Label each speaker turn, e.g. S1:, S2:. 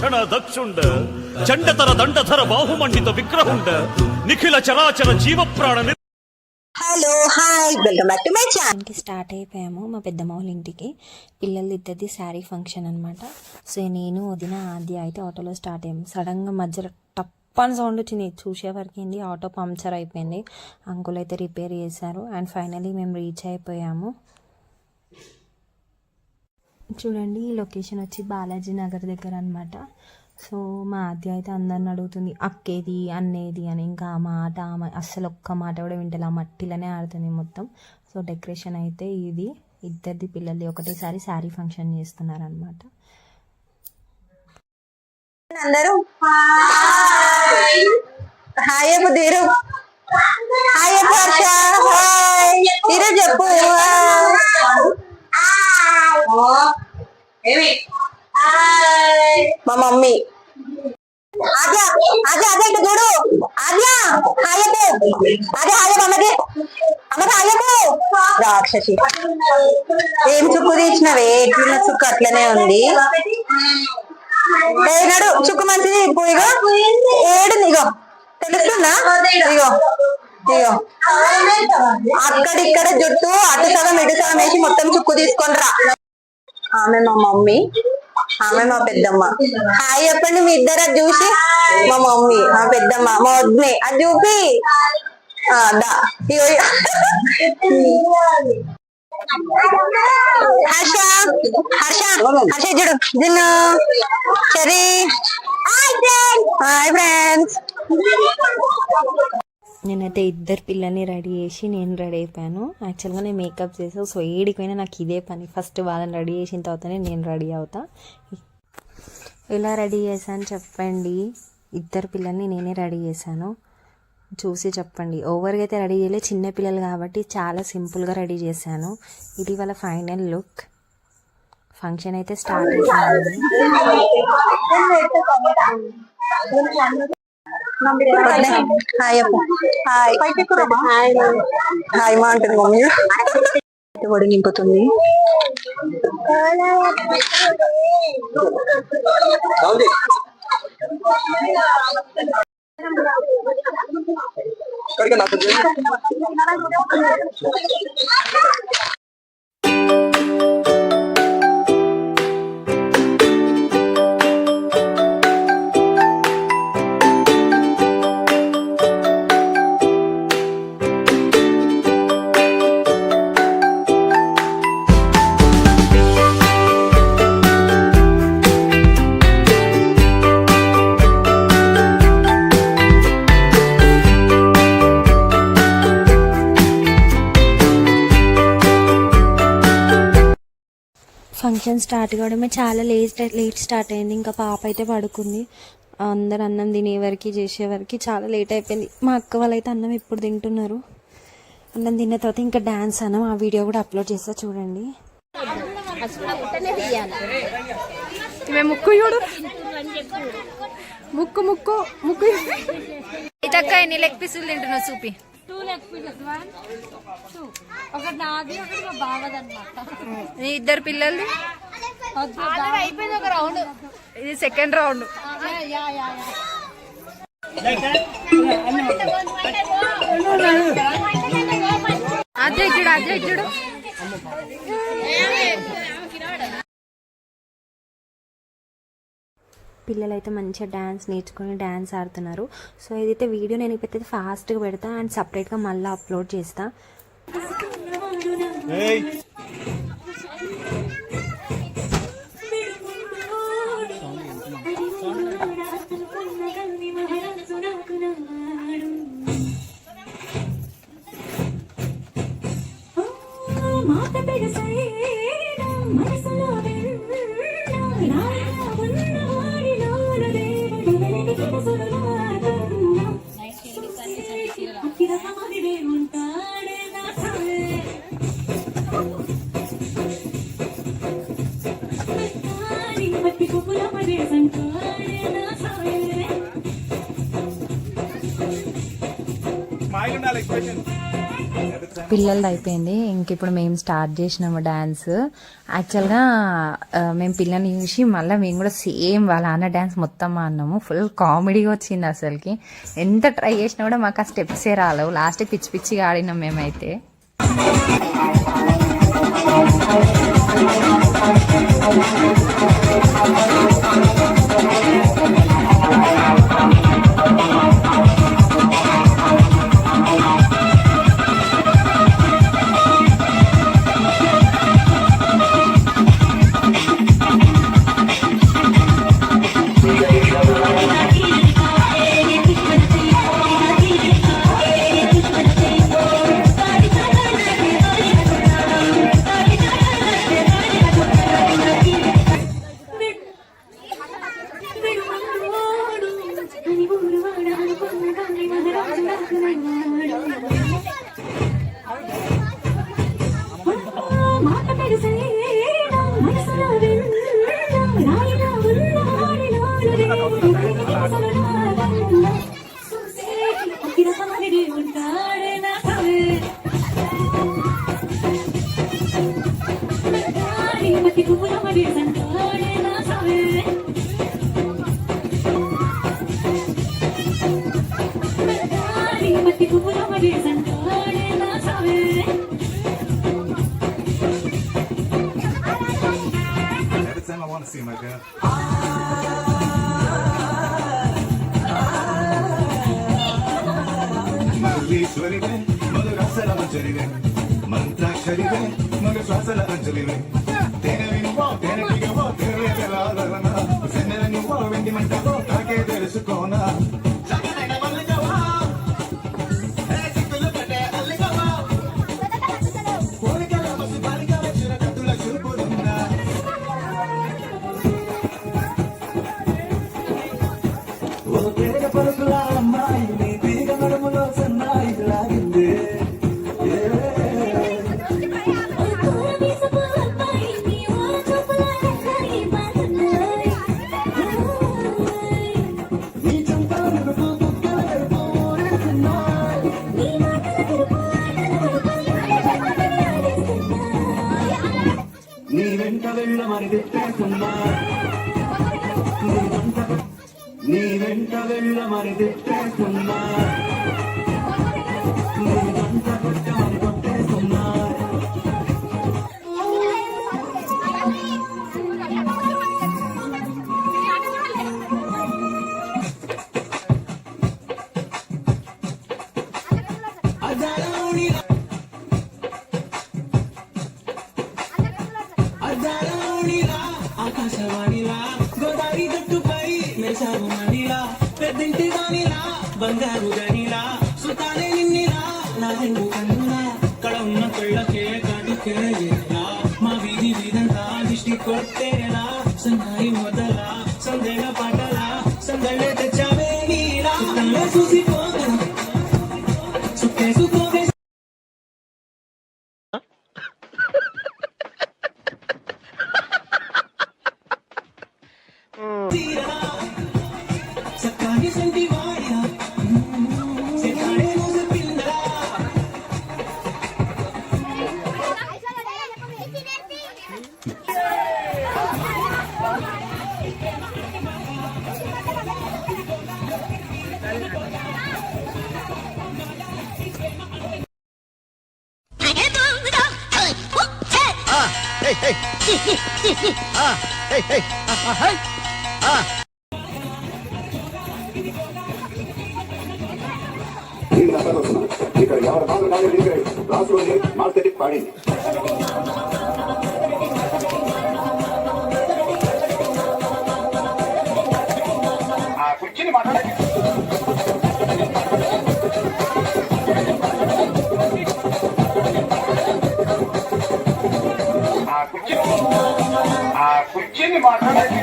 S1: భక్షణ దక్షుండ చండతర దండధర బాహుమండిత విగ్రహుండ నిఖిల చరాచర జీవప్రాణ.
S2: Hello hi welcome back to my channel.
S3: Start అయిపోయాము మా పెద్దమ్మ వాళ్ళ ఇంటికి. పిల్లలు ఇద్దరిది శారీ ఫంక్షన్ అనమాట. సో నేను వదిన ఆద్య అయితే ఆటోలో స్టార్ట్ అయ్యాము. సడన్గా మధ్యలో టప్పని సౌండ్ వచ్చింది. చూసేవరకు ఏంది ఆటో పంక్చర్ అయిపోయింది. అంకుల్ అయితే రిపేర్ చేశారు. అండ్ ఫైనలీ మేము రీచ్ అయిపోయాము. చూడండి ఈ లొకేషన్ వచ్చి బాలాజీ నగర్ దగ్గర అనమాట. సో మా ఆద్య అయితే అందరిని అడుగుతుంది అక్కేది అన్నేది అని. ఇంకా ఆ మాట అస్సలు ఒక్క మాట కూడా వింటలే. ఆ మట్టిలోనే ఆడుతుంది మొత్తం. సో డెకరేషన్ అయితే ఇది ఇద్దరిది పిల్లల్ని ఒకటేసారి శారీ ఫంక్షన్ చేస్తున్నారు అనమాట.
S2: అందరూ హాయ్ చెప్పు తీరు. హాయ్ చెప్పు హర్ష. హాయ్ తీరు చెప్పు. మా మమ్మీ ఆద్య ఆద్య అదే ఇటు చూడు. ఆద్య హాయ్ చెప్పు. ఆద్య హాయ్ చెప్పు అమ్మకి. అమ్మకి హాయ్ చెప్పు. రాక్షసి ఏం చుక్కు తీసినవే? ఎట్లున్న చుక్కు అట్లనే ఉంది. ఏనాడు చుక్కు మంచిది. ఇప్పుడు ఇగో ఏడుంది. ఇగో తెలుస్తుందా? ఇగో ఇగో అక్కడిక్కడ జుట్టు అటు సగం ఇటు సగం వేసి మొత్తం చుక్కు తీసుకొని రా. ఆమె మా మమ్మీ, ఆమె మా పెద్దమ్మ. హాయ్ చెప్పండి మీ ఇద్దరు. అది చూసి మా మమ్మీ, మా పెద్దమ్మ, మా వద్నే అది చూపి హర్ష హర్ష హర్ష చూడు. జిన్ను సరే హాయ్ ఫ్రెండ్స్.
S3: నేనైతే ఇద్దరు పిల్లల్ని రెడీ చేసి నేను రెడీ అయిపోయాను. యాక్చువల్గా నేను మేకప్ చేసాను. సో ఏడిపోయినా నాకు ఇదే పని. ఫస్ట్ వాళ్ళని రెడీ చేసిన తర్వాతనే నేను రెడీ అవుతా. ఎలా రెడీ చేశాను చెప్పండి. ఇద్దరు పిల్లల్ని నేనే రెడీ చేశాను. చూసి చెప్పండి. ఓవర్గా అయితే రెడీ చేయలే. చిన్న పిల్లలు కాబట్టి చాలా సింపుల్గా రెడీ చేశాను. ఇది వాళ్ళ ఫైనల్ లుక్. ఫంక్షన్ అయితే స్టార్ట్ అయిపోయింది.
S2: హాయ్ అప్పు. హాయ్ హాయ్ మా అంటుంది మమ్మీ. ఒడి నింపుతుంది.
S3: ఫంక్షన్ స్టార్ట్ కావడమే చాలా లేట్ స్టార్ట్ అయింది. ఇంకా పాప అయితే పడుకుంది. అందరు అన్నం తినేవరకు చేసేవరకు చాలా లేట్ అయిపోయింది. మా అక్క వాళ్ళైతే అన్నం ఇప్పుడు తింటున్నారు. అన్నం తిన్న తర్వాత ఇంకా డ్యాన్స్ అన్నం ఆ వీడియో కూడా అప్లోడ్ చేస్తా చూడండి.
S4: ముక్కు చూడు. ముక్కు ముక్కు ముక్కు ఇతక్క ఎన్ని లెగ్ పీసులు తింటున్నావు చూపి. 2 లెగ్ పీసెస్ 1 2 ఒకటి నాది ఒకటి మా బావది అన్నమాట. నీ ఇద్దరు పిల్లలు అయిపోయింది ఒక రౌండ్. ఇది సెకండ్ రౌండ్. అదే చూడు అదే చూడు.
S3: పిల్లలు అయితే మంచిగా డ్యాన్స్ నేర్చుకొని డ్యాన్స్ ఆడుతున్నారు. సో ఇదైతే వీడియో నేను ఇప్పుడైతే ఫాస్ట్గా పెడతా అండ్ సపరేట్గా మళ్ళీ అప్లోడ్ చేస్తా. పిల్లలది అయిపోయింది. ఇంక ఇప్పుడు మేము స్టార్ట్ చేసినాము డ్యాన్స్. యాక్చువల్గా మేము పిల్లల్ని చూసి మళ్ళీ మేము కూడా సేమ్ వాళ్ళ అన్న డ్యాన్స్ మొత్తం ఆడినాము. ఫుల్ కామెడీగా వచ్చింది అసలుకి. ఎంత ట్రై చేసినా కూడా మాకు ఆ స్టెప్సే రాలేవు. లాస్ట్ పిచ్చి పిచ్చిగా ఆడినాం మేమైతే.
S5: మంత్రాక్షరివే మగ శ్వాసల అంజలివే తేనె వినువో తేనె దిగవో తేనె తెలాలన సెన్నెల నువ్వో వెండి మంటవో నాకే తెలుసుకోనా నీ వెంట వెళ్ళ మరి తిట్టేస్తున్నా ఆకాశవాణిలా గోదావరి గట్టుపై మెసాగు మణిలా పెద్దింటి దానిలా బంగారు గనిలా సుతానే నిన్నిలా నా రెండు కన్నులా కళ ఉన్న కళ్ళకే కాటుకేలా మా వీధి వీధంతా దిష్టి కొట్టేలా సంగాయి మొదలా సందేహ పాటలా సందళ్ళే తెచ్చావే నీలా సుతంలో చూసిపోగల సుఖేసుకోవే సక్కాని సంటి వాడినా సెకాడే రోజు పిల్లరా ఇక్కడ ఎవరి బాధలు కానీ రాసుకొని మార్కెట్ పాడింది ఆ కుర్చీని మాట్లాడండి ఆ కుర్చీని మాట్లాడండి